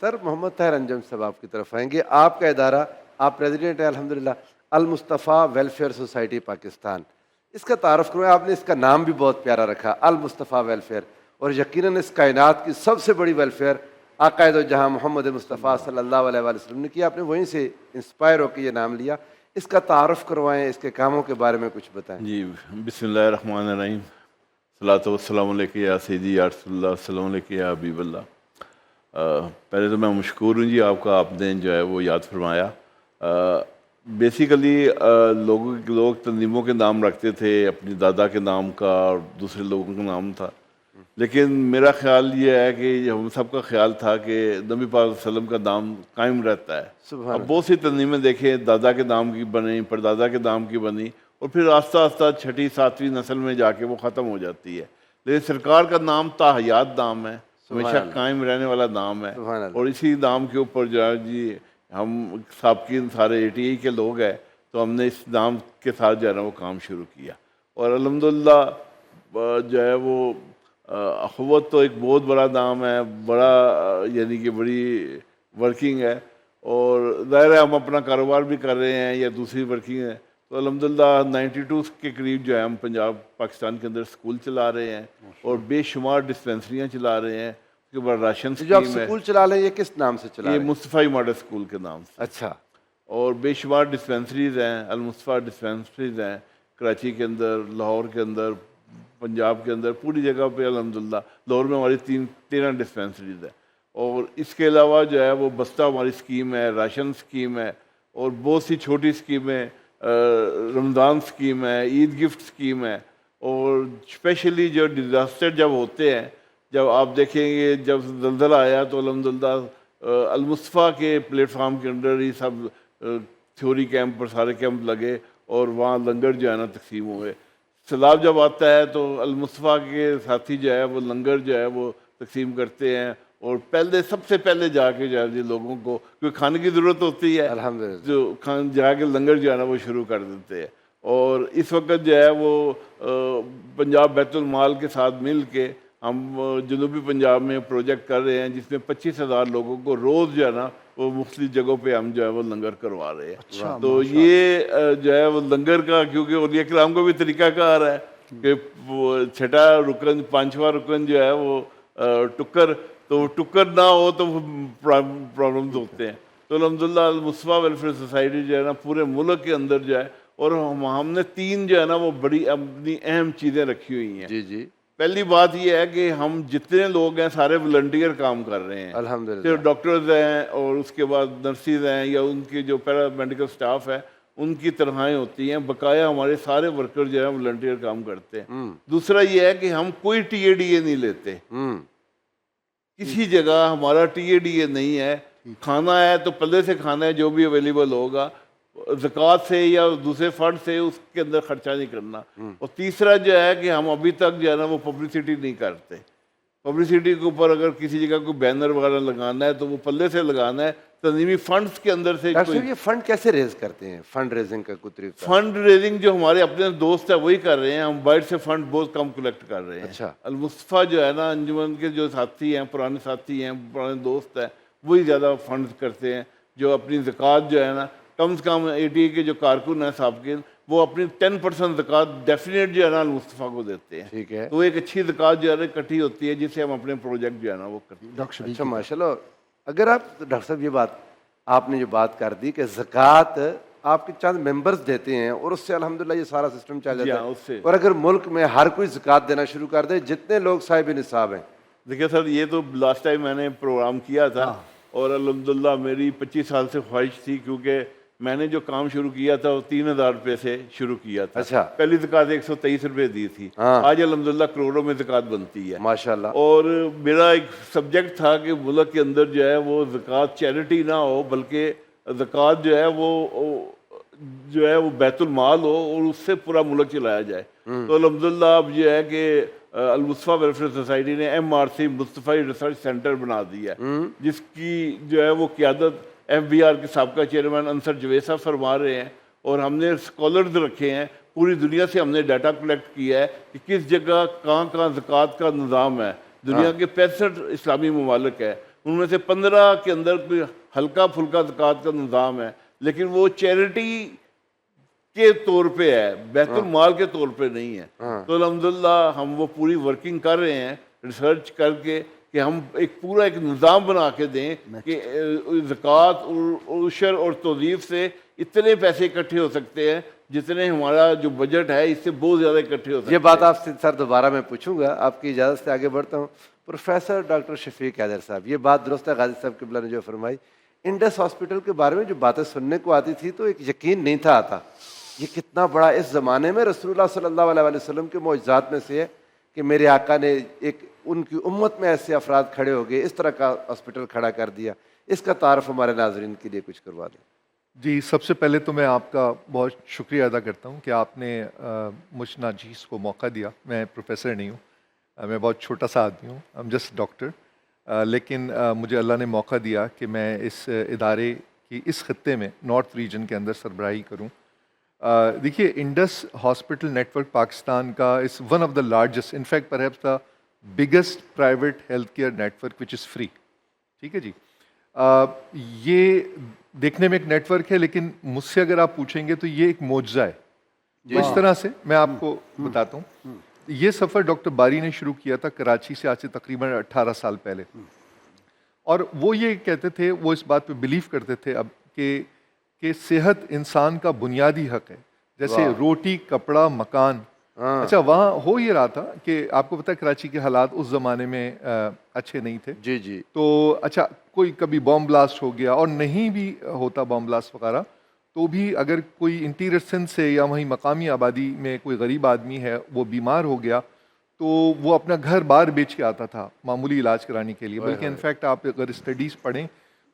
سر محمد طاہر انجم صاحب آپ کی طرف آئیں گے. آپ کا ادارہ، آپ پریزیڈنٹ ہیں الحمدللہ المصطفیٰ ویلفیئر سوسائٹی پاکستان. اس کا تعارف کروائیں. آپ نے اس کا نام بھی بہت پیارا رکھا، المصطفیٰ ویلفیئر، اور یقیناً اس کائنات کی سب سے بڑی ویلفیئر آقائد دو جہاں محمد مصطفیٰ صلی اللہ علیہ وآلہ وسلم نے کیا. آپ نے وہیں سے انسپائر ہو کے یہ نام لیا. اس کا تعارف کروائیں، اس کے کاموں کے بارے میں کچھ بتائیں. جی بسم اللہ الرحمن الرحیم. صلاۃ والسلام علیکہ یا سیدی یا رسول اللہ، السلام علیکم یا حبیب اللہ. پہلے تو میں مشکور ہوں جی آپ کا، آپ نے جو ہے وہ یاد فرمایا. بیسیکلی لوگ تنظیموں کے نام رکھتے تھے، اپنی دادا کے نام کا اور دوسرے لوگوں کا نام تھا، لیکن میرا خیال یہ ہے کہ ہم سب کا خیال تھا کہ نبی پاک صلی اللہ علیہ وسلم کا نام قائم رہتا ہے. اب بہت سی تنظیمیں دیکھیں، دادا کے نام کی بنی، پردادا کے نام کی بنی، اور پھر آہستہ آہستہ چھٹی ساتویں نسل میں جا کے وہ ختم ہو جاتی ہے. لیکن سرکار کا نام تاحیات نام ہے، ہمیشہ قائم رہنے والا نام ہے. اور اسی نام کے اوپر جو ہے جی ہم سابقین سارے 88 کے لوگ ہیں، تو ہم نے اس نام کے ساتھ جو ہے نا وہ کام شروع کیا. اور الحمدللہ جو ہے وہ اخوت تو ایک بہت بڑا نام ہے، بڑا یعنی کہ بڑی ورکنگ ہے. اور ظاہر ہے ہم اپنا کاروبار بھی کر رہے ہیں یا دوسری ورکنگ ہے. تو الحمدللہ 92 کے قریب جو ہے ہم پنجاب پاکستان کے اندر اسکول چلا رہے ہیں اور بے شمار ڈسپینسریاں چلا رہے ہیں. اس کے بعد راشن جو آپ اسکیم ہے. اسکول چلا رہے ہیں یہ کس نام سے چلا رہے یہ ہیں؟ مصطفی ماڈل اسکول کے نام سے. اچھا. اور بے شمار ڈسپینسریز ہیں، المصطفیٰ ڈسپینسریز ہیں کراچی کے اندر، لاہور کے اندر، پنجاب کے اندر، پوری جگہ پہ الحمدللہ. لاہور میں ہماری 13 ڈسپینسریز ہیں. اور اس کے علاوہ جو ہے وہ بستہ ہماری اسکیم ہے، راشن اسکیم ہے، اور بہت سی چھوٹی اسکیمیں، رمضان اسکیم ہے، عید گفٹ اسکیم ہے. اور اسپیشلی جو ڈیزاسٹر جب ہوتے ہیں، جب آپ دیکھیں گے جب زلزلہ آیا تو الحمدللہ المصطفیٰ کے پلیٹ فارم کے اندر ہی سب تھیوری کیمپ پر سارے کیمپ لگے اور وہاں لنگر جو ہے نا تقسیم ہوئے. سیلاب جب آتا ہے تو المصطفیٰ کے ساتھی جو ہے وہ لنگر جو ہے وہ تقسیم کرتے ہیں، اور سب سے پہلے جا کے جو ہے لوگوں کو، کیونکہ کھانے کی ضرورت ہوتی ہے، الحمدللہ جو جا کے لنگر جو ہے نا وہ شروع کر دیتے ہیں. اور اس وقت جو ہے وہ پنجاب بیت المال کے ساتھ مل کے ہم جنوبی پنجاب میں پروجیکٹ کر رہے ہیں، جس میں 25,000 لوگوں کو روز جو ہے نا وہ مختلف جگہوں پہ ہم جو ہے وہ لنگر کروا رہے ہیں. تو یہ جو ہے وہ لنگر کا، کیونکہ اولیاء کرام کو بھی طریقہ کار ہے کہ چھٹا رکن، پانچواں رکن جو ہے وہ ٹکر، تو ٹکر نہ ہو تو پرابلمز ہوتے ہیں. تو الحمدللہ المصطفیٰ ویلفیئر سوسائٹی جو ہے نا پورے ملک کے اندر جو ہے، اور ہم نے 3 جو ہے نا وہ بڑی اپنی اہم چیزیں رکھی ہوئی ہیں. جی جی. پہلی بات یہ ہے کہ ہم جتنے لوگ ہیں سارے والنٹیئر کام کر رہے ہیں. الحمدللہ. صرف ڈاکٹرز ہیں اور اس کے بعد نرسز ہیں یا ان کے جو پیرا میڈیکل سٹاف ہے ان کی تنخواہیں ہوتی ہیں. بقایا ہمارے سارے ورکر جو ہے والنٹیئر کام کرتے ہیں. دوسرا یہ ہے کہ ہم کوئی ٹی اے ڈی اے نہیں لیتے. کسی جگہ ہمارا ٹی اے ڈی اے نہیں ہے. کھانا ہے تو پلے سے کھانا ہے جو بھی اویلیبل ہوگا، زکوٰۃ سے یا دوسرے فنڈ سے اس کے اندر خرچہ نہیں کرنا. اور تیسرا جو ہے کہ ہم ابھی تک جو ہے نا وہ پبلسٹی نہیں کرتے. پبلسٹی کے اوپر اگر کسی جگہ کوئی بینر وغیرہ لگانا ہے تو وہ پلے سے لگانا ہے، تنظیمی فنڈز کے اندر سے. ڈاکٹر صاحب یہ فنڈ کیسے ریز کرتے ہیں؟ فنڈ ریزنگ کا کوئی طریقہ؟ فنڈ ریزنگ جو ہمارے اپنے دوست ہیں وہی کر رہے ہیں، ہم باہر سے فنڈ بہت کم کلیکٹ کر رہے ہیں. اچھا. المصطفیٰ جو ہے نا انجمن کے جو ساتھی ہیں، پرانے ساتھی ہیں، پرانے دوست ہیں، وہی زیادہ فنڈ کرتے ہیں. جو اپنی زکوٰۃ جو ہے نا کم سے کم 80 کے جو کارکن ہیں سابقین، وہ اپنی 10% زکوٰۃ ڈیفینیٹ جو ہے نا المصطفیٰ کو دیتے ہیں. ٹھیک ہے. تو ایک اچھی زکوٰۃ جو ہے نا اکٹھی ہوتی ہے جس سے ہم اپنے پروجیکٹ جو ہے نا وہ کرتے ہیں. اچھا ماشاء اللہ. اگر آپ ڈاکٹر صاحب یہ بات آپ نے جو بات کر دی کہ زکوٰۃ آپ کے چند ممبرز دیتے ہیں اور اس سے الحمدللہ یہ سارا سسٹم چل جاتا ہے، اور اگر ملک میں ہر کوئی زکوٰۃ دینا شروع کر دے جتنے لوگ صاحب نصاب ہیں. دیکھیے سر، یہ تو لاسٹ ٹائم میں نے پروگرام کیا تھا اور الحمدللہ میری 25 سال سے خواہش تھی، کیونکہ میں نے جو کام شروع کیا تھا وہ 3,000 روپے سے شروع کیا تھا. اچھا. پہلی زکوٰۃ 123 روپے دی تھی. آج الحمدللہ کروڑوں میں زکوٰۃ بنتی ہے ماشاءاللہ. اور میرا ایک سبجیکٹ تھا کہ ملک کے اندر جو ہے وہ زکوٰۃ چیریٹی نہ ہو، بلکہ زکوٰۃ جو ہے وہ بیت المال ہو اور اس سے پورا ملک چلایا جائے. تو الحمدللہ اب یہ ہے کہ المصطفیٰ ویلفیئر سوسائٹی نے MRC مصطفی ریسرچ سینٹر بنا دیا ہے، جس کی جو ہے وہ قیادت FBR کے سابقہ چیئرمین انصر جوید صاحب فرما رہے ہیں. اور ہم نے اسکالرز رکھے ہیں، پوری دنیا سے ہم نے ڈیٹا کلیکٹ کیا ہے کہ کس جگہ کہاں زکوٰۃ کا نظام ہے. دنیا کے 65 اسلامی ممالک ہے، ان میں سے 15 کے اندر کوئی ہلکا پھلکا زکوٰۃ کا نظام ہے، لیکن وہ چیریٹی کے طور پہ ہے، بیت المال کے طور پہ نہیں ہے. تو الحمدللہ ہم وہ پوری ورکنگ کر رہے ہیں ریسرچ کر کے کہ ہم ایک پورا ایک نظام بنا کے دیں کہ زکوٰۃ اور عشر اور توظیف سے اتنے پیسے اکٹھے ہو سکتے ہیں جتنے ہمارا جو بجٹ ہے اس سے بہت زیادہ اکٹھے ہو سکتے ہیں. یہ بات آپ سے سر دوبارہ میں پوچھوں گا، آپ کی اجازت سے آگے بڑھتا ہوں. پروفیسر ڈاکٹر شفیق حیدر صاحب، یہ بات درست ہے غازی صاحب قبلہ نے جو فرمائی. انڈس ہاسپٹل کے بارے میں جو باتیں سننے کو آتی تھی تو ایک یقین نہیں تھا آتا. یہ کتنا بڑا اس زمانے میں رسول اللہ صلی اللہ علیہ وسلم کے معجزات میں سے ہے کہ میرے آقا نے ایک ان کی امت میں ایسے افراد کھڑے ہو گئے، اس طرح کا ہاسپٹل کھڑا کر دیا. اس کا تعارف ہمارے ناظرین کے لیے کچھ کروا دیں. جی، سب سے پہلے تو میں آپ کا بہت شکریہ ادا کرتا ہوں کہ آپ نے مجھ ناجیز کو موقع دیا. میں پروفیسر نہیں ہوں، میں بہت چھوٹا سا آدمی ہوں، I'm جسٹ ڈاکٹر، لیکن مجھے اللہ نے موقع دیا کہ میں اس ادارے کی اس خطے میں نارتھ ریجن کے اندر سربراہی کروں. دیکھیے، Indus hospital network Pakistan کا is one of the largest, in fact perhaps the biggest private health care network which is free. ٹھیک ہے جی. یہ دیکھنے میں ایک نیٹ ورک ہے، لیکن مجھ سے اگر آپ پوچھیں گے تو یہ ایک معجزہ ہے. اس طرح سے میں آپ کو بتاتا ہوں. یہ سفر ڈاکٹر باری نے شروع کیا تھا کراچی سے، آج سے تقریباً 18 سال پہلے. اور وہ یہ کہتے تھے، وہ اس بات پہ بلیو کرتے تھے اب کہ صحت انسان کا بنیادی حق ہے، جیسے روٹی، کپڑا، مکان. اچھا، وہاں ہو یہ رہا تھا کہ آپ کو پتہ ہے کراچی کے حالات اس زمانے میں اچھے نہیں تھے. جی جی. تو اچھا، کوئی کبھی بام بلاسٹ ہو گیا، اور نہیں بھی ہوتا بام بلاسٹ وغیرہ، تو بھی اگر کوئی انٹیریئر سندھ سے یا وہیں مقامی آبادی میں کوئی غریب آدمی ہے وہ بیمار ہو گیا تو وہ اپنا گھر بار بیچ کے آتا تھا معمولی علاج کرانے کے لیے. بلکہ انفیکٹ آپ اگر اسٹڈیز پڑھیں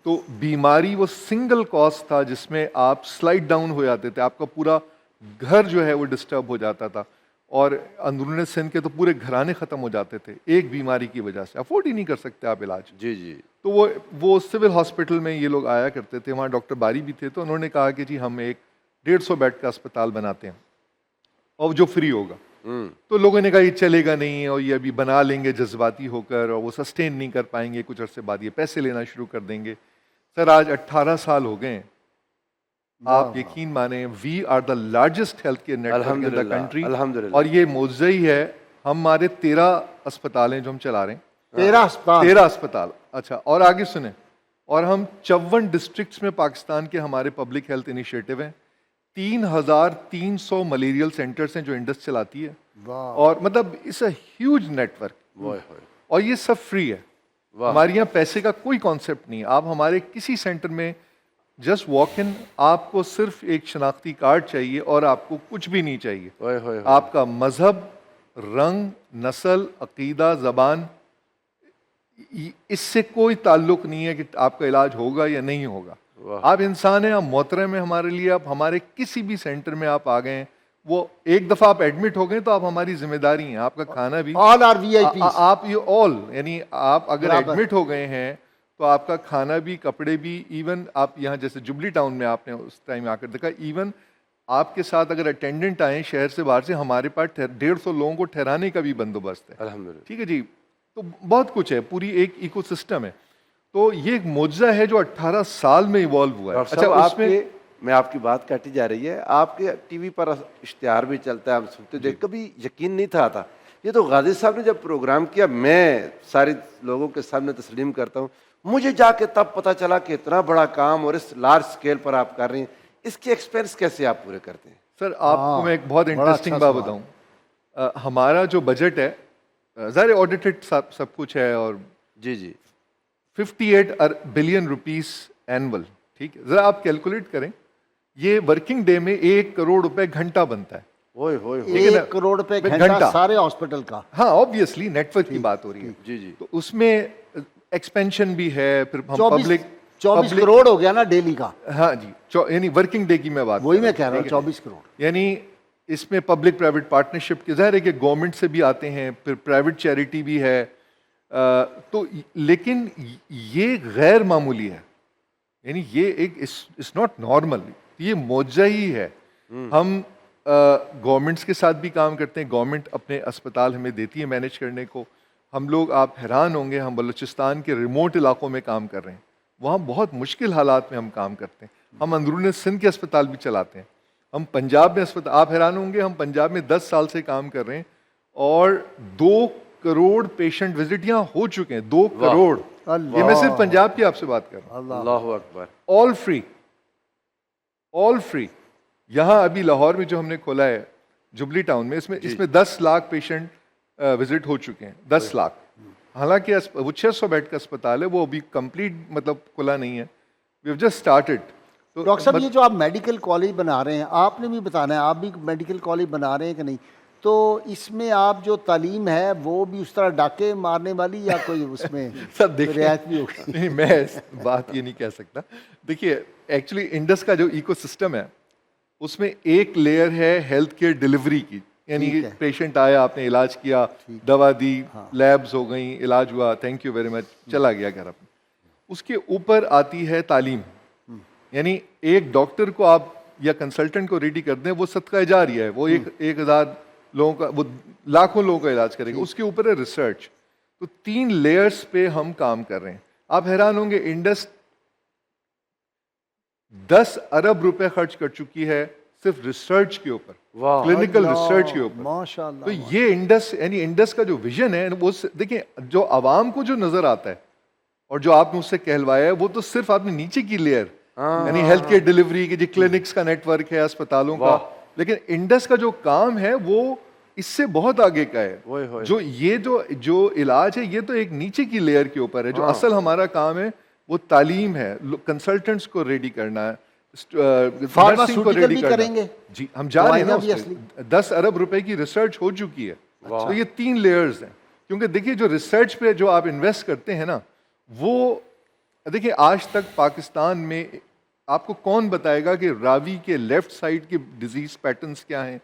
تو بیماری وہ سنگل کاز تھا جس میں آپ سلائڈ ڈاؤن ہو جاتے تھے، آپ کا پورا گھر جو ہے وہ ڈسٹرب ہو جاتا تھا، اور اندرون سندھ کے تو پورے گھرانے ختم ہو جاتے تھے ایک بیماری کی وجہ سے. افورڈ ہی نہیں کر سکتے آپ علاج. جی جی. تو وہ سول ہاسپٹل میں یہ لوگ آیا کرتے تھے، وہاں ڈاکٹر باری بھی تھے. تو انہوں نے کہا کہ جی ہم ایک 150 بیڈ کا اسپتال بناتے ہیں اور جو فری ہوگا. تو لوگوں نے کہا یہ چلے گا نہیں، اور یہ ابھی بنا لیں گے جذباتی ہو کر، اور وہ سسٹین نہیں کر پائیں گے، کچھ عرصے بعد یہ پیسے لینا شروع کر دیں گے. سر آج 18 سال ہو گئے ہیں، آپ یقین مانیں we are the largest health care network in the country. اور یہ معجزہ ہی ہے. ہمارے 13 اسپتال ہیں جو ہم چلا رہے ہیں. 13 اسپتال. اچھا، اور آگے سنیں، اور ہم 54 ڈسٹرکٹس میں پاکستان کے ہمارے پبلک ہیلتھ انیشیٹو ہیں. 3300 ملیریل سینٹرز ہیں جو انڈس چلاتی ہے. اور مطلب it's a huge network, اور یہ سب فری ہے. ہمارے یہاں پیسے کا کوئی کانسیپٹ نہیں. آپ ہمارے کسی سینٹر میں جسٹ واک ان، آپ کو صرف ایک شناختی کارڈ چاہیے اور آپ کو کچھ بھی نہیں چاہیے. آپ کا مذہب، رنگ، نسل، عقیدہ، زبان، اس سے کوئی تعلق نہیں ہے کہ آپ کا علاج ہوگا یا نہیں ہوگا. آپ انسان ہیں، آپ محترم ہیں ہمارے لیے. آپ ہمارے کسی بھی سینٹر میں آپ آ گئے ہیں، وہ ایک دفعہ آپ ایڈمٹ ہو گئے تو آپ ہماری ذمہ داری ہیں. آپ کا کھانا بھی آل آر وی آئی پی، آپ یہ آل، یعنی آپ اگر ایڈمٹ ہو گئے ہیں تو آپ کا کھانا بھی، کپڑے بھی. ایون آپ یہاں جیسے جبلی ٹاؤن میں آپ نے اس ٹائم آ کر دیکھا، ایون آپ کے ساتھ اگر اٹینڈنٹ آئیں شہر سے باہر سے، ہمارے پاس 150 لوگوں کو ٹھہرانے کا بھی بندوبست ہے. الحمدللہ. ٹھیک ہے جی. تو بہت کچھ ہے، پوری ایک ایکو سسٹم ہے. تو یہ ایک معجزہ ہے جو 18 سال میں ایوالو ہوا ہے. اچھا، آپ میں آپ کی بات کاٹی جا رہی ہے. آپ کے ٹی وی پر اشتہار بھی چلتا ہے، ہم سنتے تھے، کبھی یقین نہیں تھا آتا. یہ تو غازی صاحب نے جب پروگرام کیا، میں سارے لوگوں کے سامنے تسلیم کرتا ہوں، مجھے جا کے تب پتہ چلا کہ اتنا بڑا کام اور اس لارج اسکیل پر آپ کر رہے ہیں. اس کے ایکسپینس کیسے آپ پورے کرتے ہیں؟ سر آپ کو میں ایک بہت انٹرسٹنگ بات بتاؤں. ہمارا جو بجٹ ہے، ظاہر آڈیٹڈ سب کچھ ہے، اور جی جی 58 بلین روپیز اینول. ٹھیک ہے، ذرا آپ کیلکولیٹ کریں، یہ ورکنگ ڈے میں 1 کروڑ روپے گھنٹہ بنتا ہے. 1 کروڑ روپے گھنٹہ سارے ہاسپٹل کا. ہاں آبویسلی نیٹ ورک کی بات ہو رہی ہے. جی جی. تو اس میں ایکسپینشن بھی ہے، پھر ہم پبلک 24 کروڑ ہو گیا نا ڈیلی کا. ہاں جی، یعنی ورکنگ ڈے کی میں بات، وہی میں کہہ رہا ہوں 24 کروڑ. یعنی اس میں پبلک پرائیویٹ پارٹنرشپ کے ظاہر ہے کہ گورنمنٹ سے بھی آتے ہیں، پھر پرائیویٹ چیریٹی بھی ہے. تو لیکن یہ غیر معمولی ہے، یعنی یہ ایک اٹس ناٹ نارمل، یہ معجزہ ہی ہے. ہم گورنمنٹس کے ساتھ بھی کام کرتے ہیں، گورنمنٹ اپنے اسپتال ہمیں دیتی ہے مینیج کرنے کو. ہم لوگ آپ حیران ہوں گے، ہم بلوچستان کے ریموٹ علاقوں میں کام کر رہے ہیں، وہاں بہت مشکل حالات میں ہم کام کرتے ہیں، ہم اندرون سندھ کے اسپتال بھی چلاتے ہیں، ہم پنجاب میں اسپتال، آپ حیران ہوں گے ہم پنجاب میں 10 سال سے کام کر رہے ہیں اور 2 کروڑ پیشنٹ وزٹ یہاں ہو چکے ہیں، 2 کروڑ، یہ میں صرف پنجاب کی آپ سے بات کر رہا ہوں، اللہ اکبر. آل فری، آل فری. یہاں ابھی لاہور میں جو ہم نے کھولا ہے جبلی ٹاؤن میں، اس میں 10 لاکھ پیشنٹ وزٹ ہو چکے ہیں، 10 لاکھ. حالانکہ وہ 600 بیڈ کا اسپتال ہے، وہ ابھی کمپلیٹ مطلب کھلا نہیں ہے، we have just started. Doctor صاحب یہ جو آپ میڈیکل کالج بنا رہے ہیں، آپ نے بھی بتانا ہے، آپ بھی میڈیکل کالج بنا رہے ہیں کہ نہیں، تو اس میں آپ جو تعلیم ہے وہ بھی اس طرح ڈاکے مارنے والی یا کوئی اس میں رعایت بھی ہوگی؟ نہیں، میں بات یہ نہیں کہہ سکتا. دیکھیے ایکچولی انڈس کا جو ایکو سسٹم ہے اس میں ایک لیئر ہے ہیلتھ کیئر ڈلیوری کی، یعنی پیشنٹ آیا، آپ نے علاج کیا، دوا دی، لیبز ہو گئیں، علاج ہوا، تھینک یو ویری مچ، چلا گیا گھر اپنے. اس کے اوپر آتی ہے تعلیم، یعنی ایک ڈاکٹر کو آپ یا کنسلٹنٹ کو ریڈی کر دیں، وہ صدقہ جاریہ ہے، وہ 1000 لوگوں کا، وہ لاکھوں لوگوں کا علاج کرے گا. اس کے اوپر ہے ریسرچ. تو 3 لیئرز پہ ہم کام کر رہے ہیں. آپ حیران ہوں گے انڈس 10 ارب روپے خرچ کر چکی ہے صرف ریسرچ کے اوپر، کلینکل ریسرچ کے اوپر. ماشاء اللہ. تو یہ انڈس، یعنی انڈس کا جو ویژن ہے وہ دیکھیں، جو عوام کو جو نظر آتا ہے اور جو آپ نے اس سے کہلوایا ہے، وہ تو صرف آپ نے نیچے کی لیئر، یعنی ہیلتھ کیئر ڈلیوری کی، جو کلینکس کا نیٹ ورک ہے، اسپتالوں کا، لیکن انڈس کا جو کام ہے وہ اس سے بہت آگے کا ہے. جو یہ جو علاج ہے یہ تو ایک نیچے کی لیئر کے اوپر ہے. جو اصل ہمارا کام ہے وہ تعلیم ہے، کنسلٹنٹس کو ریڈی کرنا ہے، فارماسیوٹیکل بھی کریں گے. جی ہم جا رہے ہیں نا، 10 ارب روپے کی ریسرچ ہو چکی ہے. تو یہ 3 لیئرز ہیں، کیونکہ دیکھیے جو ریسرچ پہ جو آپ انویسٹ کرتے ہیں نا، وہ دیکھیے آج تک پاکستان میں آپ کو کون بتائے گا کہ راوی کے لیفٹ سائڈ کے ڈیزیز پیٹرنز کیا ہیں،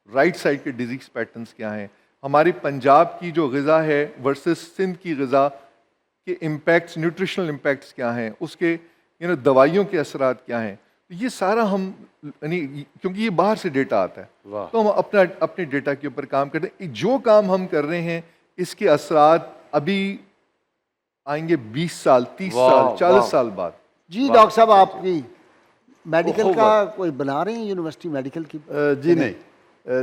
رائٹ سائڈ کے ڈیزیز پیٹرنز کیا ہیں، ہماری پنجاب کی جو غذا ہے ورسز سندھ کی غذا کے امپیکٹس، نیوٹریشنل امپیکٹس کیا ہیں، اس کے دوائیوں کے اثرات کیا ہیں. یہ سارا ہم، یعنی کیونکہ یہ باہر سے ڈیٹا آتا ہے تو ہم اپنے ڈیٹا کے اوپر کام کرتے ہیں. جو کام ہم کر رہے ہیں اس کے اثرات ابھی آئیں گے 20 سال، 30 سال، 40 سال بعد. جی ڈاکٹر صاحب، آپ کی میڈیکل کا کوئی بنا رہے ہیں یونیورسٹی میڈیکل کی؟ جی نہیں،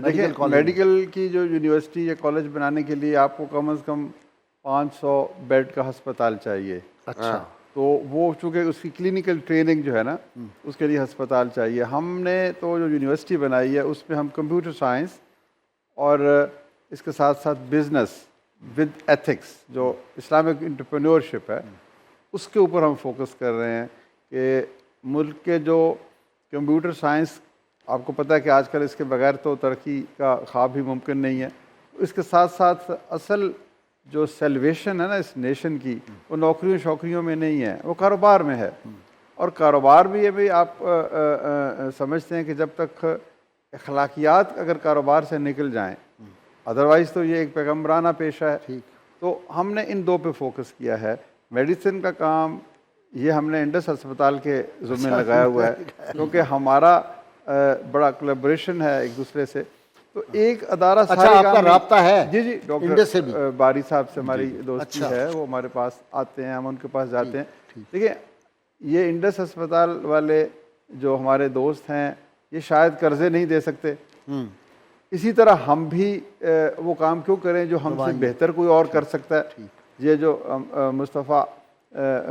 دیکھیں میڈیکل کی جو یونیورسٹی یا کالج بنانے کے لیے آپ کو کم از کم 500 بیڈ کا ہسپتال چاہیے. اچھا. تو وہ چونکہ اس کی کلینکل ٹریننگ جو ہے نا، اس کے لیے ہسپتال چاہیے. ہم نے تو جو یونیورسٹی بنائی ہے اس میں ہم کمپیوٹر سائنس اور اس کے ساتھ ساتھ بزنس ود ایتھکس، جو اسلامک انٹرپرینورشپ ہے، اس کے اوپر ہم فوکس کر رہے ہیں کہ ملک کے جو کمپیوٹر سائنس، آپ کو پتہ ہے کہ آج کل اس کے بغیر تو ترقی کا خواب بھی ممکن نہیں ہے. اس کے ساتھ ساتھ اصل جو سیلویشن ہے نا اس نیشن کی، وہ نوکریوں شوکریوں میں نہیں ہے، وہ کاروبار میں ہے. اور کاروبار بھی یہ بھی آپ سمجھتے ہیں کہ جب تک اخلاقیات اگر کاروبار سے نکل جائیں، ادروائز تو یہ ایک پیغمبرانہ پیشہ ہے. تو ہم نے ان 2 پہ فوکس کیا ہے. میڈیسن کا کام یہ ہم نے انڈس ہسپتال کے ذمہ لگایا ہوا ہے، کیونکہ ہمارا بڑا کولیبریشن ہے ایک دوسرے سے. تو ایک ادارہ اچھا آپ کا رابطہ ہے؟ جی ڈاکٹر باری صاحب سے ہماری دوستی ہے، وہ ہمارے پاس آتے ہیں، ہم ان کے پاس جاتے ہیں. دیکھیں یہ انڈس ہسپتال والے جو ہمارے دوست ہیں یہ شاید قرضے نہیں دے سکتے، اسی طرح ہم بھی وہ کام کیوں کریں جو ہم سے بہتر کوئی اور کر سکتا ہے. یہ جو مصطفیٰ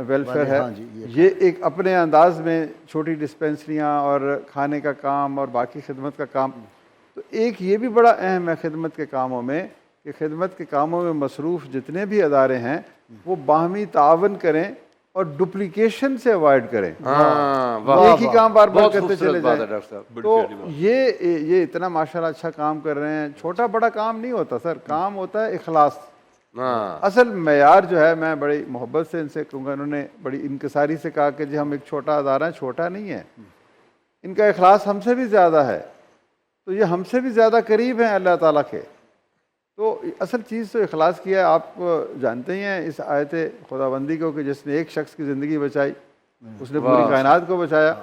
ویلفیئر ہے، یہ ایک اپنے انداز میں چھوٹی ڈسپینسریاں اور کھانے کا کام اور باقی خدمت کا کام. تو ایک یہ بھی بڑا اہم ہے خدمت کے کاموں میں کہ خدمت کے کاموں میں مصروف جتنے بھی ادارے ہیں وہ باہمی تعاون کریں اور ڈپلیکیشن سے اوائڈ کریں، ایک ہی کام بار بار کرتے چلے جائیں. تو یہ اتنا ماشاءاللہ اچھا کام کر رہے ہیں. چھوٹا بڑا کام نہیں ہوتا سر، کام ہوتا ہے اخلاص. اصل معیار جو ہے، میں بڑی محبت سے ان سے کہوں گا، انہوں نے بڑی انکساری سے کہا کہ جی ہم ایک چھوٹا ادارہ ہیں. چھوٹا نہیں ہے، ان کا اخلاص ہم سے بھی زیادہ ہے، تو یہ ہم سے بھی زیادہ قریب ہیں اللہ تعالیٰ کے. تو اصل چیز تو اخلاص کیا ہے. آپ جانتے ہی ہیں اس آیت خداوندی کو کہ جس نے ایک شخص کی زندگی بچائی اس نے پوری کائنات کو بچایا.